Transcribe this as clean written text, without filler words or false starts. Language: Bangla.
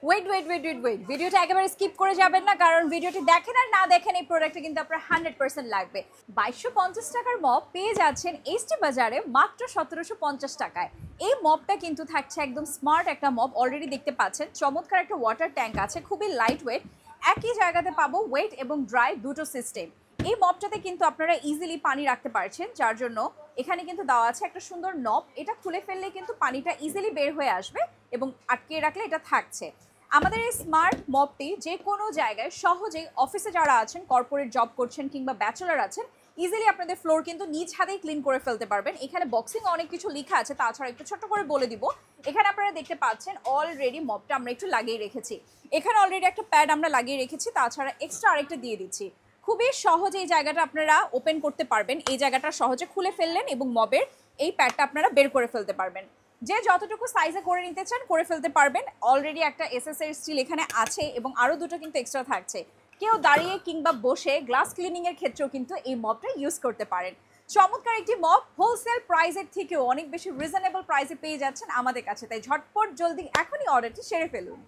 ওয়েট ভিডিওটা একেবারে স্কিপ করে যাবেন না, কারণ ভিডিওটি দেখেন আর না দেখেন এই প্রোডাক্টটা কিন্তু আপনার 100% লাগবে। 2250 টাকার মপ পেয়ে যাচ্ছেন এসটি বাজারে মাত্র 1750 টাকায়। এই মপটা কিন্তু থাকছে একদম স্মার্ট একটা মপ, অলরেডি দেখতে পাচ্ছেন চমৎকার একটা ওয়াটার ট্যাঙ্ক আছে, খুবই লাইট ওয়েট। একই জায়গাতে পাবো ওয়েট এবং ড্রাই দুটো সিস্টেম। এই মপটাতে কিন্তু আপনারা ইজিলি পানি রাখতে পারছেন, যার জন্য এখানে কিন্তু দেওয়া আছে একটা সুন্দর নব। এটা খুলে ফেললে কিন্তু পানিটা ইজিলি বের হয়ে আসবে এবং আটকে রাখলে এটা থাকছে। আমাদের এই স্মার্ট মপটি যে কোনো জায়গায় সহজেই, অফিসে যারা আছেন, কর্পোরেট জব করছেন কিংবা ব্যাচেলর আছেন, ইজিলি আপনাদের ফ্লোর কিন্তু নিজ হাতেই ক্লিন করে ফেলতে পারবেন। এখানে বক্সিং অনেক কিছু লেখা আছে, তাছাড়া একটু ছোট্ট করে বলে দিব। এখানে আপনারা দেখতে পাচ্ছেন অলরেডি মপটা আমরা একটু লাগিয়ে রেখেছি। এখানে অলরেডি একটা প্যাড আমরা লাগিয়ে রেখেছি, তাছাড়া এক্সট্রা আরেকটা দিয়ে দিচ্ছি। খুবই সহজে এই জায়গাটা আপনারা ওপেন করতে পারবেন। এই জায়গাটা সহজে খুলে ফেললেন এবং মবের এই প্যাডটা আপনারা বের করে ফেলতে পারবেন। যে যতটুকু সাইজে করে নিতে চান করে ফেলতে পারবেন। অলরেডি একটা এসএসএর স্টিল এখানে আছে এবং আরও দুটো কিন্তু এক্সট্রা থাকছে। কেউ দাঁড়িয়ে কিংবা বসে গ্লাস ক্লিনিংয়ের ক্ষেত্রেও কিন্তু এই মপটা ইউজ করতে পারেন। চমৎকার একটি মপ, হোলসেল প্রাইসের থেকেও অনেক বেশি রিজনেবল প্রাইসে পেয়ে যাচ্ছেন আমাদের কাছে। তাই ঝটপট জলদি এখনই অর্ডারটি সেরে ফেলুন।